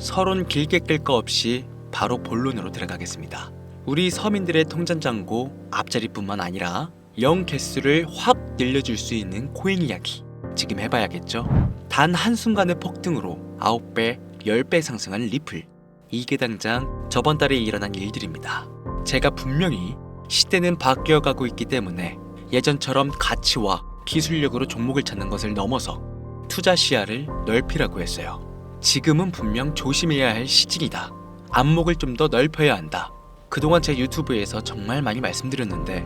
서론 길게 끌 거 없이 바로 본론으로 들어가겠습니다. 우리 서민들의 통장잔고 앞자리뿐만 아니라 영 개수를 확 늘려줄 수 있는 코인 이야기 지금 해봐야겠죠? 단 한순간의 폭등으로 9배, 10배 상승한 리플. 이게 당장 저번 달에 일어난 일들입니다. 제가 분명히 시대는 바뀌어가고 있기 때문에 예전처럼 가치와 기술력으로 종목을 찾는 것을 넘어서 투자 시야를 넓히라고 했어요. 지금은 분명 조심해야 할 시즌이다. 안목을 좀 더 넓혀야 한다. 그동안 제 유튜브에서 정말 많이 말씀드렸는데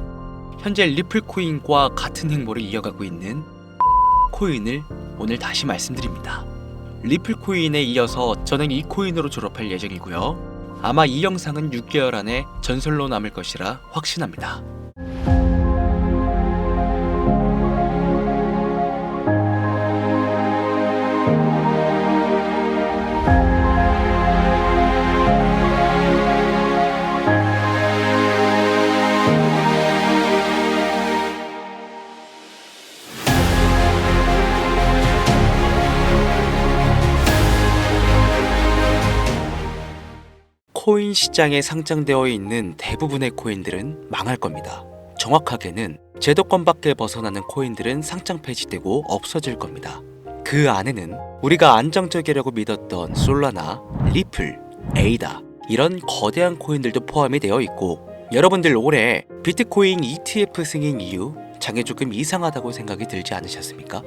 현재 리플 코인과 같은 행보를 이어가고 있는 코인을 오늘 다시 말씀드립니다. 리플 코인에 이어서 저는 이 코인으로 졸업할 예정이고요. 아마 이 영상은 6개월 안에 전설로 남을 것이라 확신합니다. 코인 시장에 상장되어 있는 대부분의 코인들은 망할 겁니다. 정확하게는 제도권 밖에 벗어나는 코인들은 상장 폐지되고 없어질 겁니다. 그 안에는 우리가 안정적이라고 믿었던 솔라나, 리플, 에이다 이런 거대한 코인들도 포함이 되어 있고, 여러분들 올해 비트코인 ETF 승인 이후 장이 조금 이상하다고 생각이 들지 않으셨습니까?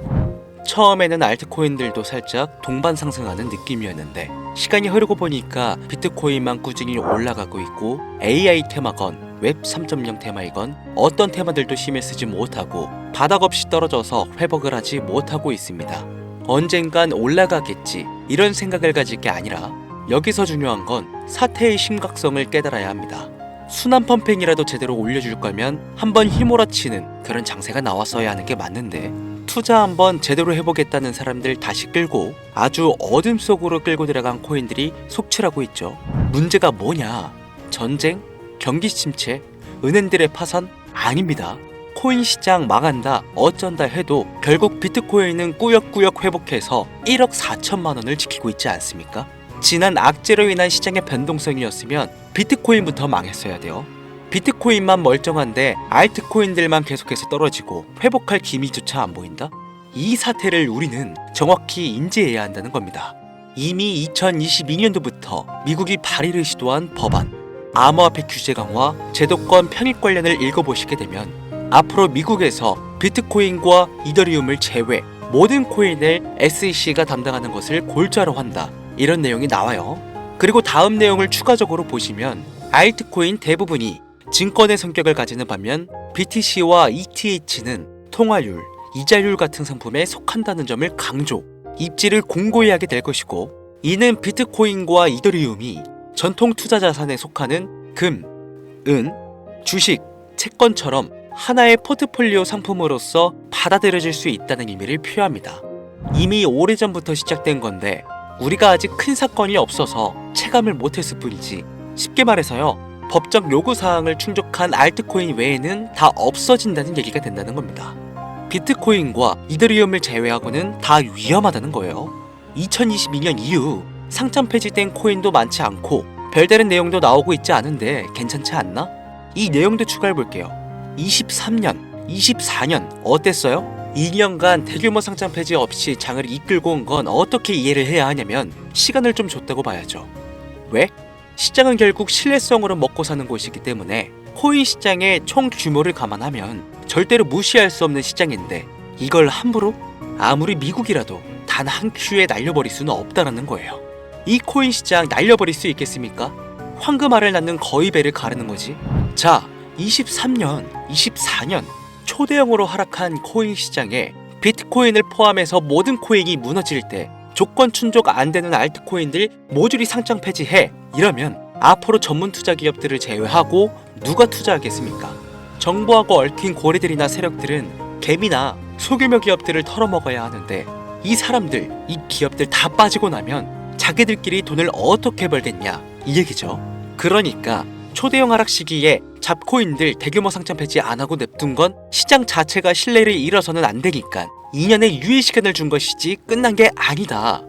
처음에는 알트코인들도 살짝 동반 상승하는 느낌이었는데 시간이 흐르고 보니까 비트코인만 꾸준히 올라가고 있고, AI 테마건 웹 3.0 테마이건 어떤 테마들도 힘을 쓰지 못하고 바닥 없이 떨어져서 회복을 하지 못하고 있습니다. 언젠간 올라가겠지 이런 생각을 가질 게 아니라 여기서 중요한 건 사태의 심각성을 깨달아야 합니다. 순환 펌핑이라도 제대로 올려줄 거면 한번 휘몰아치는 그런 장세가 나왔어야 하는 게 맞는데, 투자 한번 제대로 해보겠다는 사람들 다시 끌고 아주 어둠 속으로 끌고 들어간 코인들이 속출하고 있죠. 문제가 뭐냐? 전쟁? 경기 침체? 은행들의 파산? 아닙니다. 코인 시장 망한다, 어쩐다 해도 결국 비트코인은 꾸역꾸역 회복해서 1억 4천만 원을 지키고 있지 않습니까? 지난 악재로 인한 시장의 변동성이었으면 비트코인부터 망했어야 돼요. 비트코인만 멀쩡한데 알트코인들만 계속해서 떨어지고 회복할 기미조차 안 보인다? 이 사태를 우리는 정확히 인지해야 한다는 겁니다. 이미 2022년도부터 미국이 발의를 시도한 법안, 암호화폐 규제 강화, 제도권 편입 관련을 읽어보시게 되면 앞으로 미국에서 비트코인과 이더리움을 제외 모든 코인을 SEC가 담당하는 것을 골자로 한다, 이런 내용이 나와요. 그리고 다음 내용을 추가적으로 보시면 알트코인 대부분이 증권의 성격을 가지는 반면 BTC와 ETH는 통화율, 이자율 같은 상품에 속한다는 점을 강조, 입지를 공고히 하게 될 것이고, 이는 비트코인과 이더리움이 전통 투자 자산에 속하는 금, 은, 주식, 채권처럼 하나의 포트폴리오 상품으로서 받아들여질 수 있다는 의미를 표합니다. 이미 오래전부터 시작된 건데 우리가 아직 큰 사건이 없어서 체감을 못했을 뿐이지, 쉽게 말해서요, 법적 요구사항을 충족한 알트코인 외에는 다 없어진다는 얘기가 된다는 겁니다. 비트코인과 이더리움을 제외하고는 다 위험하다는 거예요. 2022년 이후 상장 폐지된 코인도 많지 않고 별다른 내용도 나오고 있지 않은데 괜찮지 않나? 이 내용도 추가해볼게요. 23년, 24년 어땠어요? 2년간 대규모 상장 폐지 없이 장을 이끌고 온 건 어떻게 이해를 해야 하냐면 시간을 좀 줬다고 봐야죠. 왜? 시장은 결국 신뢰성으로 먹고 사는 곳이기 때문에 코인 시장의 총 규모를 감안하면 절대로 무시할 수 없는 시장인데 이걸 함부로 아무리 미국이라도 단 한 큐에 날려버릴 수는 없다라는 거예요. 이 코인 시장 날려버릴 수 있겠습니까? 황금알을 낳는 거의 배를 가르는 거지. 자, 23년, 24년 초대형으로 하락한 코인 시장에 비트코인을 포함해서 모든 코인이 무너질 때 조건 충족 안 되는 알트코인들 모조리 상장 폐지해, 이러면 앞으로 전문 투자 기업들을 제외하고 누가 투자하겠습니까? 정부하고 얽힌 고래들이나 세력들은 개미나 소규모 기업들을 털어먹어야 하는데 이 사람들, 이 기업들 다 빠지고 나면 자기들끼리 돈을 어떻게 벌겠냐, 이 얘기죠. 그러니까 초대형 하락 시기에 잡코인들 대규모 상장 폐지 안 하고 냅둔 건 시장 자체가 신뢰를 잃어서는 안 되니까 2년의 유예 시간을 준 것이지 끝난 게 아니다.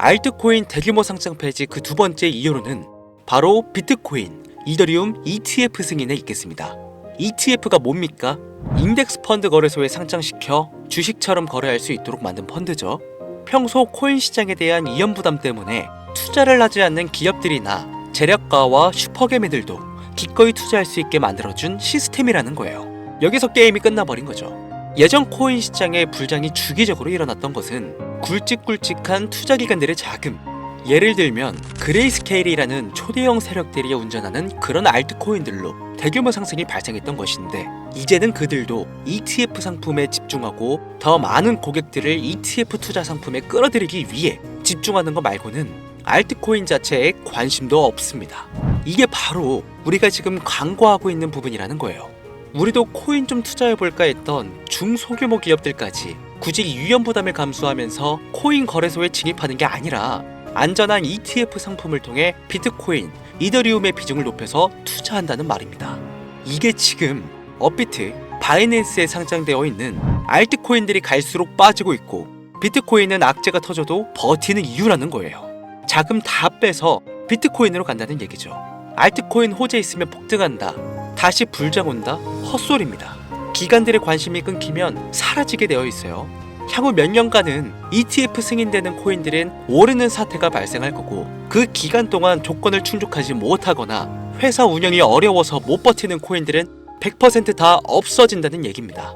알트코인 대규모 상장 폐지 그 두 번째 이유로는 바로 비트코인, 이더리움 ETF 승인에 있겠습니다. ETF가 뭡니까? 인덱스 펀드 거래소에 상장시켜 주식처럼 거래할 수 있도록 만든 펀드죠. 평소 코인 시장에 대한 이연 부담 때문에 투자를 하지 않는 기업들이나 재력가와 슈퍼개미들도 기꺼이 투자할 수 있게 만들어준 시스템이라는 거예요. 여기서 게임이 끝나버린 거죠. 예전 코인 시장의 불장이 주기적으로 일어났던 것은 굵직굵직한 투자기관들의 자금, 예를 들면 그레이스케일이라는 초대형 세력들이 운전하는 그런 알트코인들로 대규모 상승이 발생했던 것인데, 이제는 그들도 ETF 상품에 집중하고 더 많은 고객들을 ETF 투자 상품에 끌어들이기 위해 집중하는 것 말고는 알트코인 자체에 관심도 없습니다. 이게 바로 우리가 지금 간과하고 있는 부분이라는 거예요. 우리도 코인 좀 투자해볼까 했던 중소규모 기업들까지 굳이 위험 부담을 감수하면서 코인 거래소에 진입하는 게 아니라 안전한 ETF 상품을 통해 비트코인, 이더리움의 비중을 높여서 투자한다는 말입니다. 이게 지금 업비트, 바이낸스에 상장되어 있는 알트코인들이 갈수록 빠지고 있고 비트코인은 악재가 터져도 버티는 이유라는 거예요. 자금 다 빼서 비트코인으로 간다는 얘기죠. 알트코인 호재 있으면 폭등한다, 다시 불장 온다? 헛소리입니다. 기관들의 관심이 끊기면 사라지게 되어 있어요. 향후 몇 년간은 ETF 승인되는 코인들은 오르는 사태가 발생할 거고, 그 기간 동안 조건을 충족하지 못하거나 회사 운영이 어려워서 못 버티는 코인들은 100% 다 없어진다는 얘기입니다.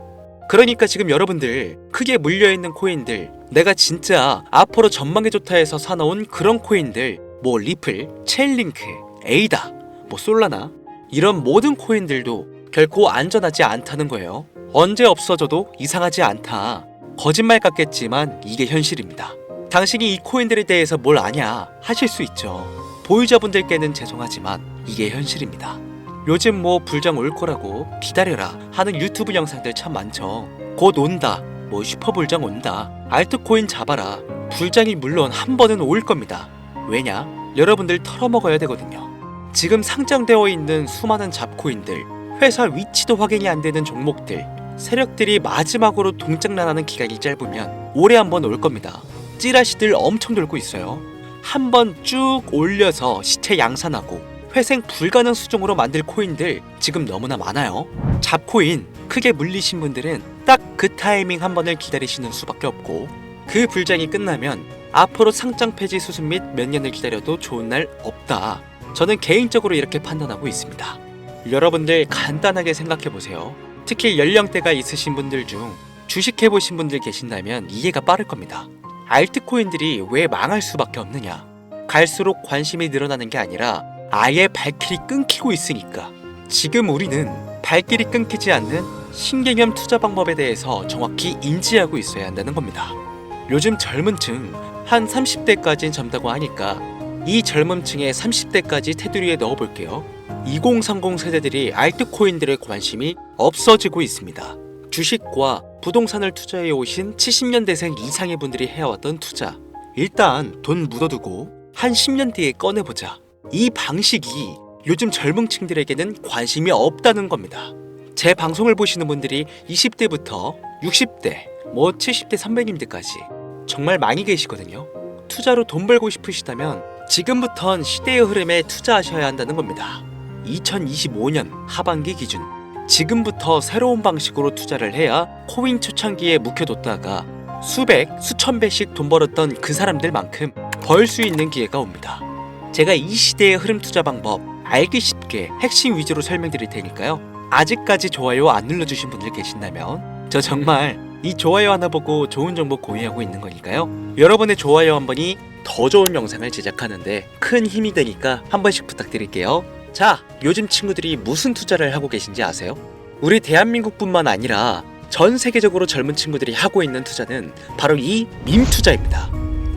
그러니까 지금 여러분들 크게 물려있는 코인들, 내가 진짜 앞으로 전망이 좋다 해서 사놓은 그런 코인들, 뭐 리플, 체인링크, 에이다, 뭐 솔라나, 이런 모든 코인들도 결코 안전하지 않다는 거예요. 언제 없어져도 이상하지 않다. 거짓말 같겠지만 이게 현실입니다. 당신이 이 코인들에 대해서 뭘 아냐 하실 수 있죠. 보유자분들께는 죄송하지만 이게 현실입니다. 요즘 뭐 불장 올 거라고 기다려라 하는 유튜브 영상들 참 많죠. 곧 온다, 뭐 슈퍼불장 온다, 알트코인 잡아라. 불장이 물론 한 번은 올 겁니다. 왜냐? 여러분들 털어먹어야 되거든요. 지금 상장되어 있는 수많은 잡코인들, 회사 위치도 확인이 안 되는 종목들, 세력들이 마지막으로 동작난하는 기간이 짧으면 올해 한 번 올 겁니다. 찌라시들 엄청 돌고 있어요. 한 번 쭉 올려서 시체 양산하고 회생 불가능 수준으로 만들 코인들 지금 너무나 많아요. 잡코인 크게 물리신 분들은 딱 그 타이밍 한 번을 기다리시는 수밖에 없고, 그 불장이 끝나면 앞으로 상장 폐지 수습 및 몇 년을 기다려도 좋은 날 없다. 저는 개인적으로 이렇게 판단하고 있습니다. 여러분들 간단하게 생각해보세요. 특히 연령대가 있으신 분들 중 주식해보신 분들 계신다면 이해가 빠를 겁니다. 알트코인들이 왜 망할 수밖에 없느냐? 갈수록 관심이 늘어나는 게 아니라 아예 발길이 끊기고 있으니까. 지금 우리는 발길이 끊기지 않는 신개념 투자 방법에 대해서 정확히 인지하고 있어야 한다는 겁니다. 요즘 젊은 층 한 30대까지는 젊다고 하니까 이 젊은 층의 30대까지 테두리에 넣어볼게요. 2030 세대들이 알트코인들의 관심이 없어지고 있습니다. 주식과 부동산을 투자해 오신 70년대생 이상의 분들이 해왔던 투자, 일단 돈 묻어두고 한 10년 뒤에 꺼내보자. 이 방식이 요즘 젊은 층들에게는 관심이 없다는 겁니다. 제 방송을 보시는 분들이 20대부터 60대, 뭐 70대 선배님들까지 정말 많이 계시거든요. 투자로 돈 벌고 싶으시다면 지금부턴 시대의 흐름에 투자하셔야 한다는 겁니다. 2025년 하반기 기준, 지금부터 새로운 방식으로 투자를 해야 코인 초창기에 묵혀뒀다가 수백, 수천 배씩 돈 벌었던 그 사람들만큼 벌 수 있는 기회가 옵니다. 제가 이 시대의 흐름 투자 방법 알기 쉽게 핵심 위주로 설명드릴 테니까요. 아직까지 좋아요 안 눌러주신 분들 계신다면 저 정말 이 좋아요 하나 보고 좋은 정보 공유하고 있는 거니까요. 여러분의 좋아요 한 번이 더 좋은 영상을 제작하는데 큰 힘이 되니까 한 번씩 부탁드릴게요. 자, 요즘 친구들이 무슨 투자를 하고 계신지 아세요? 우리 대한민국뿐만 아니라 전 세계적으로 젊은 친구들이 하고 있는 투자는 바로 이 밈 투자입니다.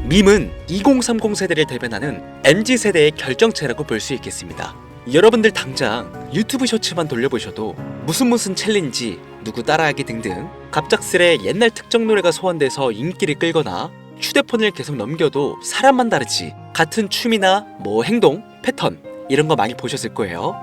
밈은 2030 세대를 대변하는 MZ세대의 결정체라고 볼 수 있겠습니다. 여러분들 당장 유튜브 쇼츠만 돌려보셔도 무슨 챌린지, 누구 따라하기 등등 갑작스레 옛날 특정 노래가 소환돼서 인기를 끌거나 휴대폰을 계속 넘겨도 사람만 다르지 같은 춤이나 뭐 행동, 패턴 이런 거 많이 보셨을 거예요.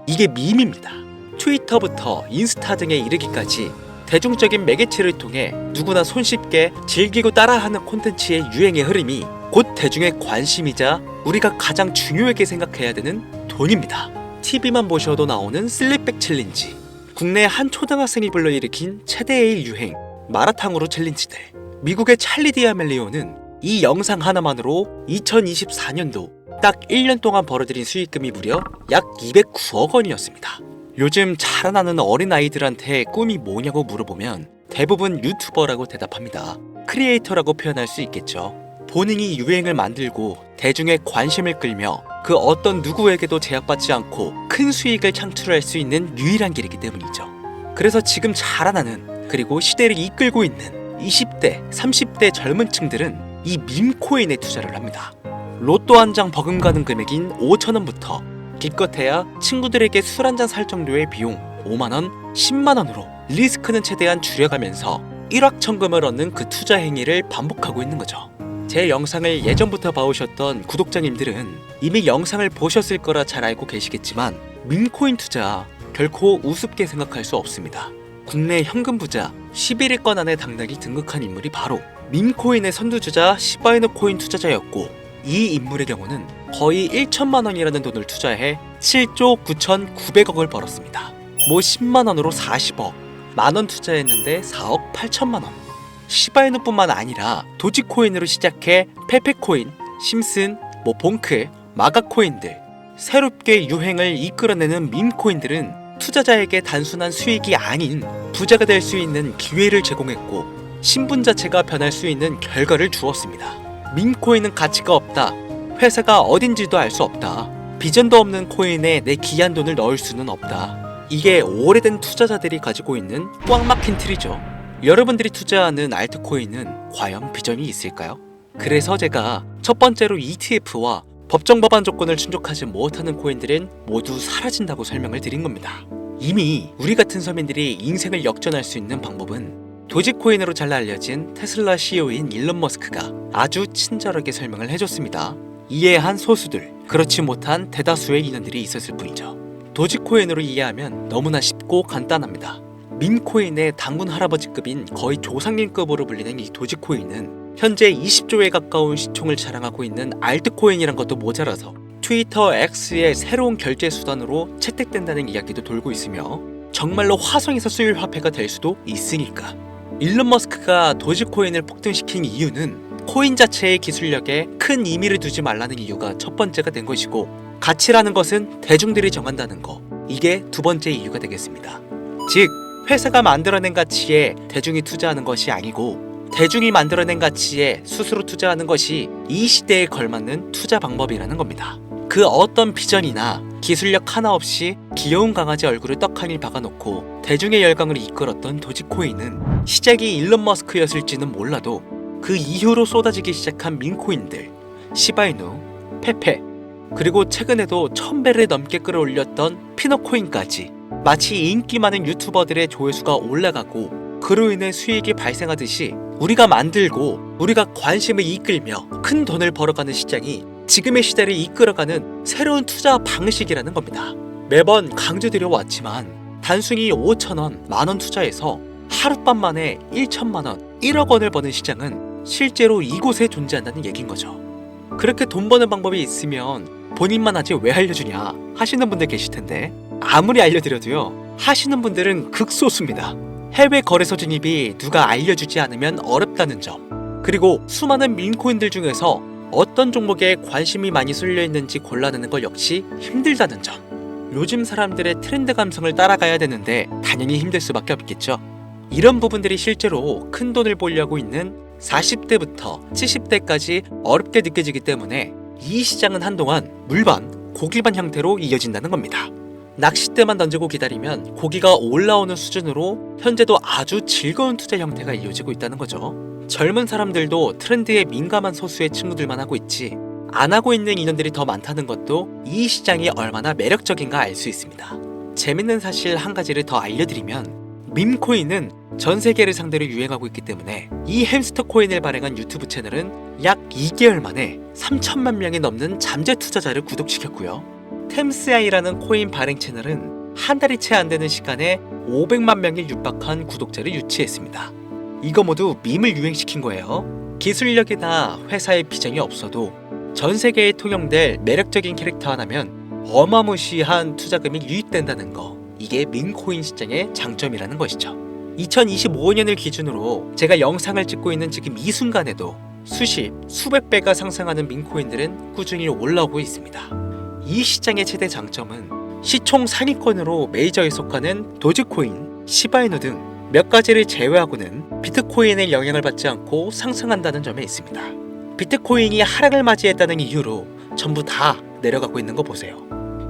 이게 밈입니다. 트위터부터 인스타 등에 이르기까지 대중적인 매개체를 통해 누구나 손쉽게 즐기고 따라하는 콘텐츠의 유행의 흐름이 곧 대중의 관심이자 우리가 가장 중요하게 생각해야 되는 돈입니다. TV만 보셔도 나오는 슬립백 챌린지, 국내 한 초등학생이 불러일으킨 최대의 유행 마라탕으로 챌린지들, 미국의 찰리 디아멜리오는 이 영상 하나만으로 2024년도 딱 1년 동안 벌어들인 수익금이 무려 약 209억 원이었습니다. 요즘 자라나는 어린아이들한테 꿈이 뭐냐고 물어보면 대부분 유튜버라고 대답합니다. 크리에이터라고 표현할 수 있겠죠. 본인이 유행을 만들고 대중의 관심을 끌며 그 어떤 누구에게도 제약받지 않고 큰 수익을 창출할 수 있는 유일한 길이기 때문이죠. 그래서 지금 자라나는, 그리고 시대를 이끌고 있는 20대, 30대 젊은 층들은 이 밈코인에 투자를 합니다. 로또 한 장 버금가는 금액인 5,000원부터 기껏해야 친구들에게 술 한잔 살 정도의 비용 5만원, 10만원으로 리스크는 최대한 줄여가면서 일확천금을 얻는 그 투자 행위를 반복하고 있는 거죠. 제 영상을 예전부터 봐오셨던 구독자님들은 이미 영상을 보셨을 거라 잘 알고 계시겠지만 밈코인 투자 결코 우습게 생각할 수 없습니다. 국내 현금 부자 11위권 안에 당당히 등극한 인물이 바로 밈코인의 선두주자 시바이누 코인 투자자였고, 이 인물의 경우는 거의 1천만 원이라는 돈을 투자해 7조 9,900억을 벌었습니다. 뭐 10만 원으로 40억, 만원 투자했는데 4억 8천만 원. 시바이누뿐만 아니라 도지코인으로 시작해 페페코인, 심슨, 봉크, 마가코인들, 새롭게 유행을 이끌어내는 밈코인들은 투자자에게 단순한 수익이 아닌 부자가 될 수 있는 기회를 제공했고, 신분 자체가 변할 수 있는 결과를 주었습니다. 밈코인은 가치가 없다, 회사가 어딘지도 알 수 없다, 비전도 없는 코인에 내 귀한 돈을 넣을 수는 없다, 이게 오래된 투자자들이 가지고 있는 꽉 막힌 틀이죠. 여러분들이 투자하는 알트코인은 과연 비전이 있을까요? 그래서 제가 첫 번째로 ETF와 법정 법안 조건을 충족하지 못하는 코인들은 모두 사라진다고 설명을 드린 겁니다. 이미 우리 같은 서민들이 인생을 역전할 수 있는 방법은 도지코인으로 잘 알려진 테슬라 CEO인 일론 머스크가 아주 친절하게 설명을 해줬습니다. 이해한 소수들, 그렇지 못한 대다수의 인원들이 있었을 뿐이죠. 도지코인으로 이해하면 너무나 쉽고 간단합니다. 밈코인의 당군 할아버지급인 거의 조상님급으로 불리는 이 도지코인은 현재 20조에 가까운 시총을 자랑하고 있는 알트코인이란 것도 모자라서 트위터 X의 새로운 결제 수단으로 채택된다는 이야기도 돌고 있으며 정말로 화성에서 수일 화폐가 될 수도 있으니까. 일론 머스크가 도지코인을 폭등시킨 이유는 코인 자체의 기술력에 큰 의미를 두지 말라는 이유가 첫 번째가 된 것이고, 가치라는 것은 대중들이 정한다는 거, 이게 두 번째 이유가 되겠습니다. 즉, 회사가 만들어낸 가치에 대중이 투자하는 것이 아니고 대중이 만들어낸 가치에 스스로 투자하는 것이 이 시대에 걸맞는 투자 방법이라는 겁니다. 그 어떤 비전이나 기술력 하나 없이 귀여운 강아지 얼굴을 떡하니 박아놓고 대중의 열광을 이끌었던 도지코인은 시작이 일론 머스크였을지는 몰라도 그 이후로 쏟아지기 시작한 밈코인들, 시바이누, 페페, 그리고 최근에도 1000배를 넘게 끌어올렸던 피너코인까지 마치 인기 많은 유튜버들의 조회수가 올라가고 그로 인해 수익이 발생하듯이 우리가 만들고 우리가 관심을 이끌며 큰 돈을 벌어가는 시장이 지금의 시대를 이끌어가는 새로운 투자 방식이라는 겁니다. 매번 강조드려 왔지만 단순히 5,000원, 만원 투자해서 하룻밤 만에 1천만원, 1억 원을 버는 시장은 실제로 이곳에 존재한다는 얘기인 거죠. 그렇게 돈 버는 방법이 있으면 본인만 하지 왜 알려주냐 하시는 분들 계실 텐데, 아무리 알려드려도요, 하시는 분들은 극소수입니다. 해외 거래소 진입이 누가 알려주지 않으면 어렵다는 점, 그리고 수많은 밈코인들 중에서 어떤 종목에 관심이 많이 쏠려 있는지 골라내는 것 역시 힘들다는 점. 요즘 사람들의 트렌드 감성을 따라가야 되는데 당연히 힘들 수밖에 없겠죠. 이런 부분들이 실제로 큰 돈을 벌려고 있는 40대부터 70대까지 어렵게 느껴지기 때문에 이 시장은 한동안 물반, 고기반 형태로 이어진다는 겁니다. 낚싯대만 던지고 기다리면 고기가 올라오는 수준으로 현재도 아주 즐거운 투자 형태가 이어지고 있다는 거죠. 젊은 사람들도 트렌드에 민감한 소수의 친구들만 하고 있지 안 하고 있는 인원들이 더 많다는 것도 이 시장이 얼마나 매력적인가 알 수 있습니다. 재밌는 사실 한 가지를 더 알려드리면, 밈코인은 전 세계를 상대로 유행하고 있기 때문에 이 햄스터 코인을 발행한 유튜브 채널은 약 2개월 만에 3천만 명이 넘는 잠재 투자자를 구독시켰고요. 템스아이라는 코인 발행 채널은 한 달이 채 안 되는 시간에 500만 명이 육박한 구독자를 유치했습니다. 이거 모두 밈을 유행시킨 거예요. 기술력이나 회사의 비전이 없어도 전 세계에 통용될 매력적인 캐릭터 하나면 어마무시한 투자금이 유입된다는 거, 이게 민코인 시장의 장점이라는 것이죠. 2025년을 기준으로 제가 영상을 찍고 있는 지금 이 순간에도 수십, 수백 배가 상승하는 민코인들은 꾸준히 올라오고 있습니다. 이 시장의 최대 장점은 시총 상위권으로 메이저에 속하는 도지코인, 시바이누 등 몇 가지를 제외하고는 비트코인의 영향을 받지 않고 상승한다는 점에 있습니다. 비트코인이 하락을 맞이했다는 이유로 전부 다 내려가고 있는 거 보세요.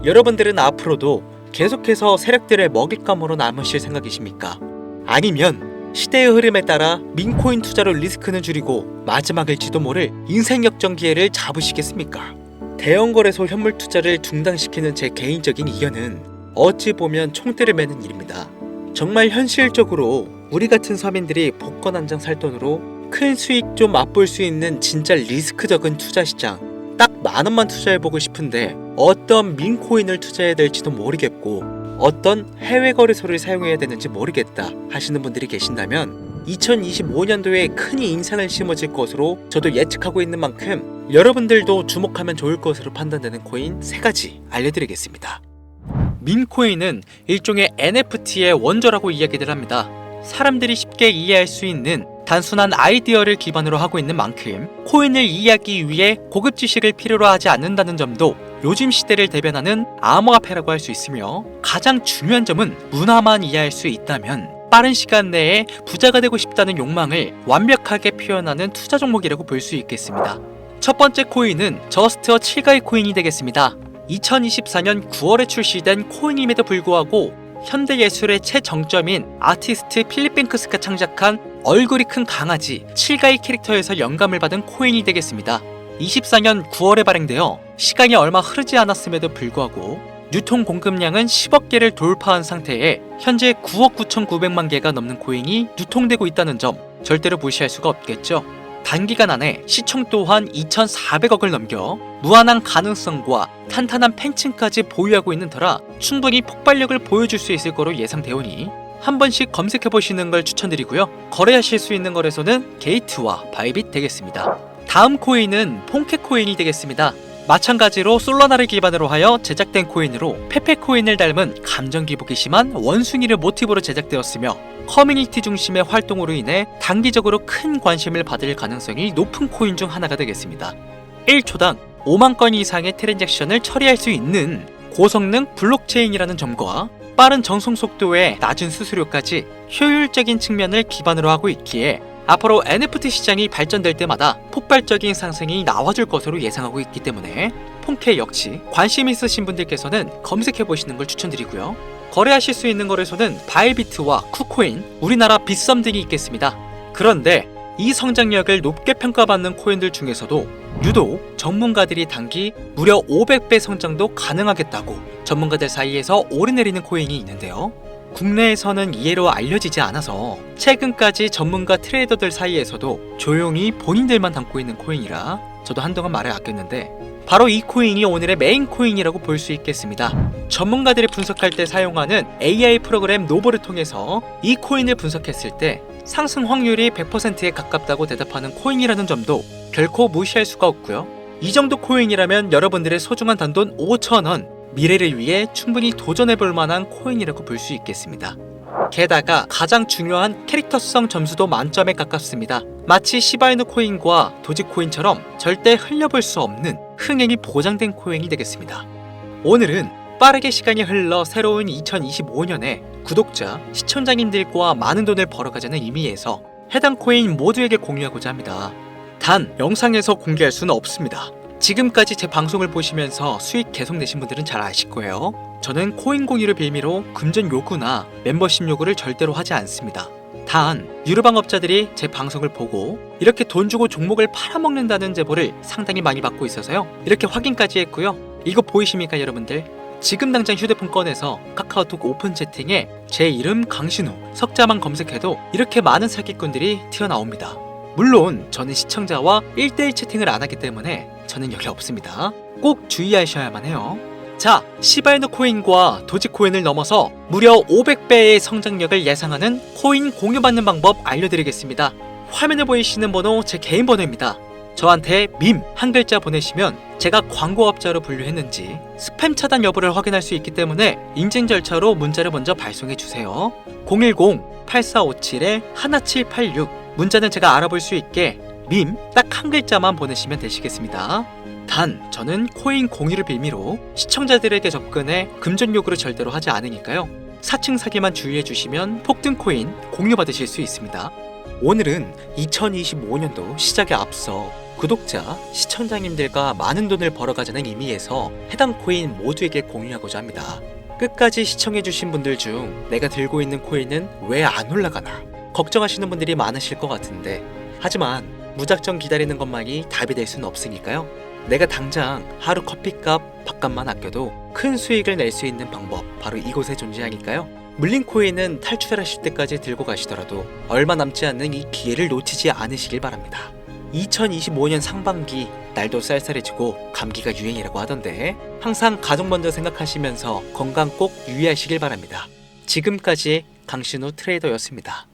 여러분들은 앞으로도 계속해서 세력들의 먹잇감으로 남으실 생각이십니까? 아니면 시대의 흐름에 따라 민코인 투자로 리스크는 줄이고 마지막일지도 모를 인생 역전 기회를 잡으시겠습니까? 대형 거래소 현물 투자를 중단시키는 제 개인적인 의견은 어찌 보면 총대를 매는 일입니다. 정말 현실적으로 우리 같은 서민들이 복권 한 장 살 돈으로 큰 수익 좀 맛볼 수 있는 진짜 리스크 적은 투자 시장, 딱 10,000원만 투자해보고 싶은데 어떤 민코인을 투자해야 될지도 모르겠고 어떤 해외 거래소를 사용해야 되는지 모르겠다 하시는 분들이 계신다면 2025년도에 큰 인상을 심어질 것으로 저도 예측하고 있는 만큼 여러분들도 주목하면 좋을 것으로 판단되는 코인 3가지 알려드리겠습니다. 민코인은 일종의 NFT의 원조라고 이야기들 합니다. 사람들이 쉽게 이해할 수 있는 단순한 아이디어를 기반으로 하고 있는 만큼 코인을 이해하기 위해 고급 지식을 필요로 하지 않는다는 점도 요즘 시대를 대변하는 암호화폐라고 할 수 있으며, 가장 중요한 점은 문화만 이해할 수 있다면 빠른 시간 내에 부자가 되고 싶다는 욕망을 완벽하게 표현하는 투자 종목이라고 볼 수 있겠습니다. 첫 번째 코인은 저스트어 7가의 코인이 되겠습니다. 2024년 9월에 출시된 코인임에도 불구하고 현대예술의 최정점인 아티스트 필립 뱅크스가 창작한 얼굴이 큰 강아지 7가의 캐릭터에서 영감을 받은 코인이 되겠습니다. 24년 9월에 발행되어 시간이 얼마 흐르지 않았음에도 불구하고 유통 공급량은 10억 개를 돌파한 상태에 현재 9억 9,900만 개가 넘는 코인이 유통되고 있다는 점 절대로 무시할 수가 없겠죠. 단기간 안에 시총 또한 2,400억을 넘겨 무한한 가능성과 탄탄한 팬층까지 보유하고 있는 터라 충분히 폭발력을 보여줄 수 있을 거로 예상되오니 한 번씩 검색해보시는 걸 추천드리고요. 거래하실 수 있는 거래소는 게이트와 바이빗 되겠습니다. 다음 코인은 폰케코인이 되겠습니다. 마찬가지로 솔라나를 기반으로 하여 제작된 코인으로 페페코인을 닮은 감정 기복이 심한 원숭이를 모티브로 제작되었으며 커뮤니티 중심의 활동으로 인해 단기적으로 큰 관심을 받을 가능성이 높은 코인 중 하나가 되겠습니다. 1초당 5만 건 이상의 트랜잭션을 처리할 수 있는 고성능 블록체인이라는 점과 빠른 전송 속도에 낮은 수수료까지 효율적인 측면을 기반으로 하고 있기에 앞으로 NFT 시장이 발전될 때마다 폭발적인 상승이 나와줄 것으로 예상하고 있기 때문에 폰케 역시 관심 있으신 분들께서는 검색해보시는 걸 추천드리고요. 거래하실 수 있는 거래소는 바이비트와 쿠코인, 우리나라 빗썸 등이 있겠습니다. 그런데 이 성장력을 높게 평가받는 코인들 중에서도 유독 전문가들이 단기 무려 500배 성장도 가능하겠다고 전문가들 사이에서 오르내리는 코인이 있는데요. 국내에서는 이해로 알려지지 않아서 최근까지 전문가 트레이더들 사이에서도 조용히 본인들만 담고 있는 코인이라 저도 한동안 말을 아꼈는데 바로 이 코인이 오늘의 메인 코인이라고 볼 수 있겠습니다. 전문가들이 분석할 때 사용하는 AI 프로그램 노보를 통해서 이 코인을 분석했을 때 상승 확률이 100%에 가깝다고 대답하는 코인이라는 점도 결코 무시할 수가 없고요. 이 정도 코인이라면 여러분들의 소중한 단돈 5,000원, 미래를 위해 충분히 도전해볼 만한 코인이라고 볼 수 있겠습니다. 게다가 가장 중요한 캐릭터성 점수도 만점에 가깝습니다. 마치 시바이누 코인과 도지코인처럼 절대 흘려볼 수 없는 흥행이 보장된 코인이 되겠습니다. 오늘은 빠르게 시간이 흘러 새로운 2025년에 구독자, 시청자님들과 많은 돈을 벌어가자는 의미에서 해당 코인 모두에게 공유하고자 합니다. 단 영상에서 공개할 수는 없습니다. 지금까지 제 방송을 보시면서 수익 계속 내신 분들은 잘 아실 거예요. 저는 코인 공유를 빌미로 금전 요구나 멤버십 요구를 절대로 하지 않습니다. 단 유료방업자들이 제 방송을 보고 이렇게 돈 주고 종목을 팔아먹는다는 제보를 상당히 많이 받고 있어서요. 이렇게 확인까지 했고요. 이거 보이십니까 여러분들? 지금 당장 휴대폰 꺼내서 카카오톡 오픈 채팅에 제 이름 강신우, 석자만 검색해도 이렇게 많은 사기꾼들이 튀어나옵니다. 물론 저는 시청자와 1대1 채팅을 안 하기 때문에 저는 여기 없습니다. 꼭 주의하셔야만 해요. 자, 시바이누 코인과 도지코인을 넘어서 무려 500배의 성장력을 예상하는 코인 공유받는 방법 알려드리겠습니다. 화면에 보이시는 번호 제 개인 번호입니다. 저한테 밈 한 글자 보내시면 제가 광고업자로 분류했는지 스팸 차단 여부를 확인할 수 있기 때문에 인증 절차로 문자를 먼저 발송해 주세요. 010-8457-1786 문자는 제가 알아볼 수 있게 밈 딱 한 글자만 보내시면 되시겠습니다. 단 저는 코인 공유를 빌미로 시청자들에게 접근해 금전 요구를 절대로 하지 않으니까요. 사칭 사기만 주의해 주시면 폭등 코인 공유 받으실 수 있습니다. 오늘은 2025년도 시작에 앞서 구독자, 시청자님들과 많은 돈을 벌어가자는 의미에서 해당 코인 모두에게 공유하고자 합니다. 끝까지 시청해주신 분들 중 내가 들고 있는 코인은 왜 안 올라가나 걱정하시는 분들이 많으실 것 같은데, 하지만 무작정 기다리는 것만이 답이 될 수는 없으니까요. 내가 당장 하루 커피값, 밥값만 아껴도 큰 수익을 낼 수 있는 방법 바로 이곳에 존재하니까요. 물린 코인은 탈출하실 때까지 들고 가시더라도 얼마 남지 않는 이 기회를 놓치지 않으시길 바랍니다. 2025년 상반기 날도 쌀쌀해지고 감기가 유행이라고 하던데 항상 가족 먼저 생각하시면서 건강 꼭 유의하시길 바랍니다. 지금까지 강신우 트레이더였습니다.